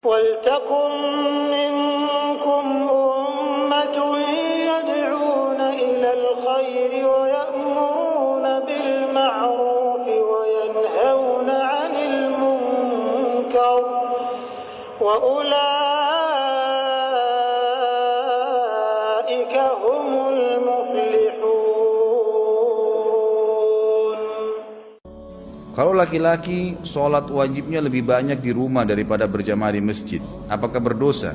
وَلْتَكُنْ مِنْكُمْ أُمَّةٌ يَدْعُونَ إِلَى الْخَيْرِ وَيَأْمُرُونَ بِالْمَعْرُوفِ وَيَنْهَوْنَ عَنِ الْمُنْكَرِ وَأُولَئِكَ هُمُ الْمُفْلِحُونَ. Kalau laki-laki sholat wajibnya lebih banyak di rumah daripada berjamaah di masjid, apakah berdosa?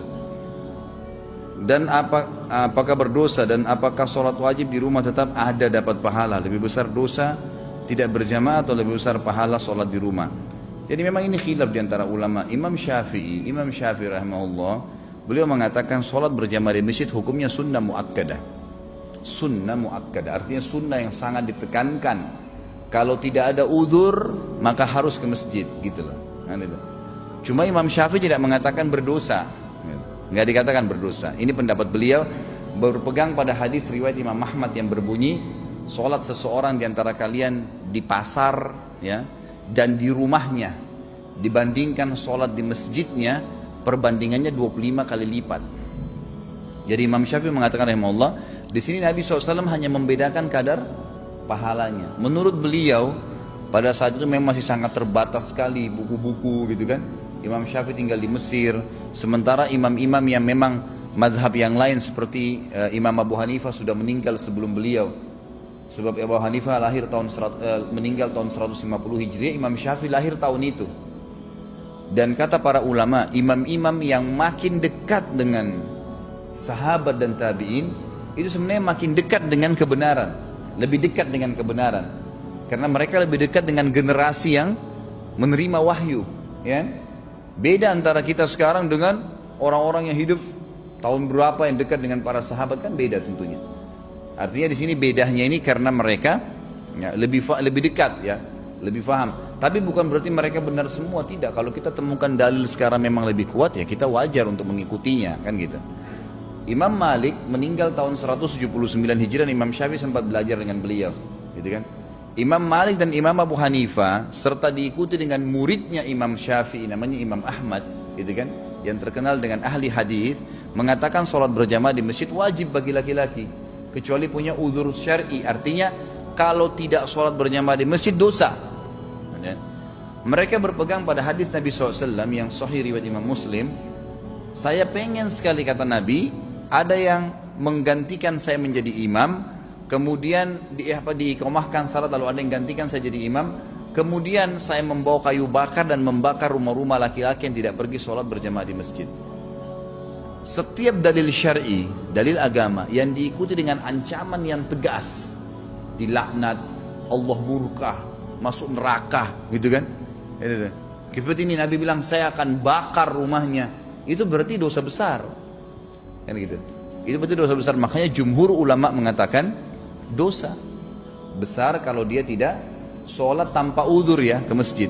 Dan apakah berdosa dan apakah sholat wajib di rumah tetap ada dapat pahala? Lebih besar dosa tidak berjamaah atau lebih besar pahala sholat di rumah? Jadi memang ini khilaf di antara ulama. Imam Syafi'i rahimahullah, beliau mengatakan sholat berjamaah di masjid hukumnya sunnah muakkadah. Sunnah muakkadah artinya sunnah yang sangat ditekankan. Kalau tidak ada udzur maka harus ke masjid, gitu loh. Cuma Imam Syafi'i tidak mengatakan berdosa, nggak dikatakan berdosa. Ini pendapat beliau berpegang pada hadis riwayat Imam Ahmad yang berbunyi, sholat seseorang di antara kalian di pasar, ya, dan di rumahnya dibandingkan sholat di masjidnya, perbandingannya 25 kali lipat. Jadi Imam Syafi'i mengatakan rahimahullah, di sini Nabi SAW hanya membedakan kadar pahalanya. Menurut beliau pada saat itu memang masih sangat terbatas sekali buku-buku, gitu kan. Imam Syafi'i tinggal di Mesir, sementara imam-imam yang memang madhab yang lain seperti Imam Abu Hanifah sudah meninggal sebelum beliau. Sebab Abu Hanifah meninggal tahun 150 Hijriah, Imam Syafi'i lahir tahun itu. Dan kata para ulama, imam-imam yang makin dekat dengan sahabat dan tabi'in itu sebenarnya makin dekat dengan kebenaran. Lebih dekat dengan kebenaran karena mereka lebih dekat dengan generasi yang menerima wahyu, ya. Beda antara kita sekarang dengan orang-orang yang hidup tahun berapa yang dekat dengan para sahabat, kan beda tentunya. Artinya di sini bedanya ini karena mereka ya, lebih dekat, ya, lebih paham. Tapi bukan berarti mereka benar semua, tidak. Kalau kita temukan dalil sekarang memang lebih kuat, ya kita wajar untuk mengikutinya, kan gitu. Imam Malik meninggal tahun 179 Hijriah, Imam Syafi'i sempat belajar dengan beliau, gitu kan. Imam Malik dan Imam Abu Hanifah serta diikuti dengan muridnya Imam Syafi'i namanya Imam Ahmad, gitu kan, yang terkenal dengan ahli hadis, mengatakan sholat berjamaah di masjid wajib bagi laki-laki kecuali punya udzur syar'i. Artinya kalau tidak sholat berjamaah di masjid dosa. Mereka berpegang pada hadis Nabi SAW yang sahih riwayat Imam Muslim. Saya pengen sekali, kata Nabi, ada yang menggantikan saya menjadi imam, kemudian diiqamahkan salat, lalu ada yang gantikan saya jadi imam, kemudian saya membawa kayu bakar dan membakar rumah-rumah laki-laki yang tidak pergi sholat berjamaah di masjid. Setiap dalil syar'i, dalil agama yang diikuti dengan ancaman yang tegas, dilaknat, Allah murka, masuk neraka, gitu kan. Kifat ini Nabi bilang saya akan bakar rumahnya, itu berarti dosa besar, kan gitu. Itu berarti dosa besar. Makanya jumhur ulama mengatakan dosa besar kalau dia tidak sholat tanpa udzur, ya, ke masjid.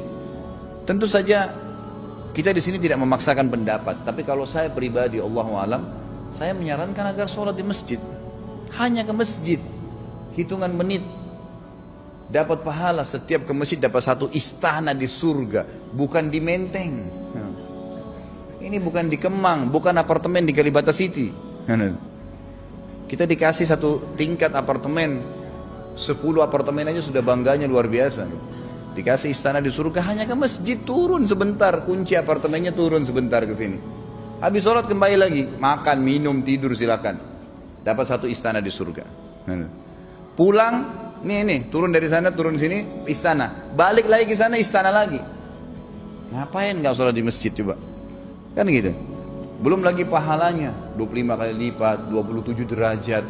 Tentu saja kita di sini tidak memaksakan pendapat, tapi kalau saya pribadi, Allahu a'lam, saya menyarankan agar sholat di masjid, hanya ke masjid, hitungan menit, dapat pahala. Setiap ke masjid dapat satu istana di surga, bukan di Menteng. Ini bukan di Kemang, bukan apartemen di Kalibata City. Kita dikasih satu tingkat apartemen, 10 apartemen aja sudah bangganya luar biasa. Dikasih istana di surga, hanya ke masjid, turun sebentar, kunci apartemennya, turun sebentar ke sini. Habis sholat kembali lagi, makan, minum, tidur, silakan. Dapat satu istana di surga. Pulang, nih, turun dari sana, turun sini, istana. Balik lagi ke sana, istana lagi. Ngapain nggak sholat di masjid coba? Kan gitu. Belum lagi pahalanya 25 kali lipat, 27 derajat.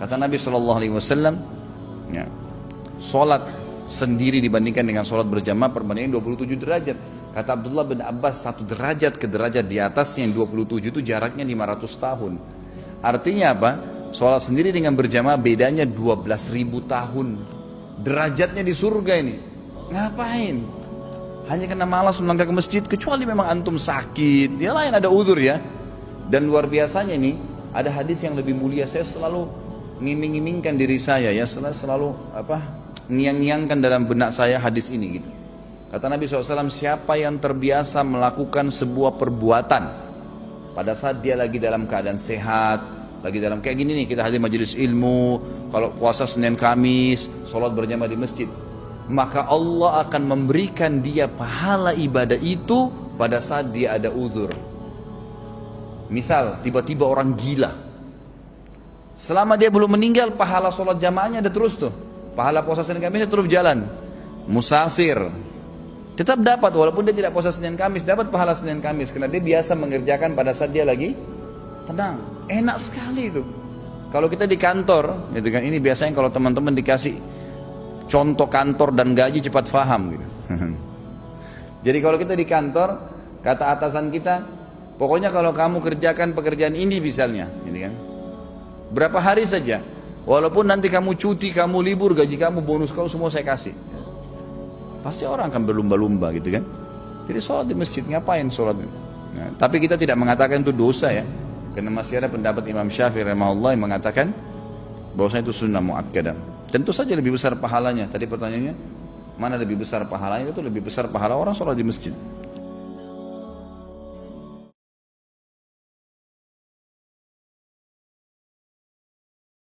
Kata Nabi SAW, ya, sholat sendiri dibandingkan dengan sholat berjamaah perbandingan 27 derajat. Kata Abdullah bin Abbas, 1 derajat ke derajat di atasnya yang 27 itu jaraknya 500 tahun. Artinya apa? Sholat sendiri dengan berjamaah bedanya 12.000 tahun. Derajatnya di surga ini. Ngapain? Hanya karena malas melangkah ke masjid, kecuali memang antum sakit, dia lain ada udzur, ya. Dan luar biasanya nih, ada hadis yang lebih mulia. Saya selalu ngiming-ngimingkan diri saya, ya, selalu ngiang-ngiangkan dalam benak saya hadis ini, gitu. Kata Nabi SAW, siapa yang terbiasa melakukan sebuah perbuatan pada saat dia lagi dalam keadaan sehat, lagi dalam kayak gini nih, kita hadir majelis ilmu, kalau puasa Senin Kamis, sholat berjamaah di masjid, maka Allah akan memberikan dia pahala ibadah itu pada saat dia ada uzur. Misal, tiba-tiba orang gila, selama dia belum meninggal, pahala sholat jamaahnya ada terus tuh, pahala puasa Senin Kamis terus jalan. Musafir tetap dapat, walaupun dia tidak puasa Senin Kamis, dapat pahala Senin Kamis, karena dia biasa mengerjakan pada saat dia lagi tenang. Enak sekali itu. Kalau kita di kantor, gitu kan, ini biasanya kalau teman-teman dikasih contoh kantor dan gaji cepat paham gitu. Jadi kalau kita di kantor, kata atasan kita, pokoknya kalau kamu kerjakan pekerjaan ini misalnya, gitu kan, berapa hari saja, walaupun nanti kamu cuti, kamu libur, gaji kamu, bonus kamu semua saya kasih. Pasti orang akan berlumba-lumba gitu kan. Jadi sholat di masjid, ngapain sholat? Nah, tapi kita tidak mengatakan itu dosa ya, karena masih ada pendapat Imam Syafi'i rahimahullah yang mengatakan bahwasanya itu sunnah muakkadah. Tentu saja lebih besar pahalanya. Tadi pertanyaannya, mana lebih besar pahalanya? Itu lebih besar pahala orang sholat di masjid.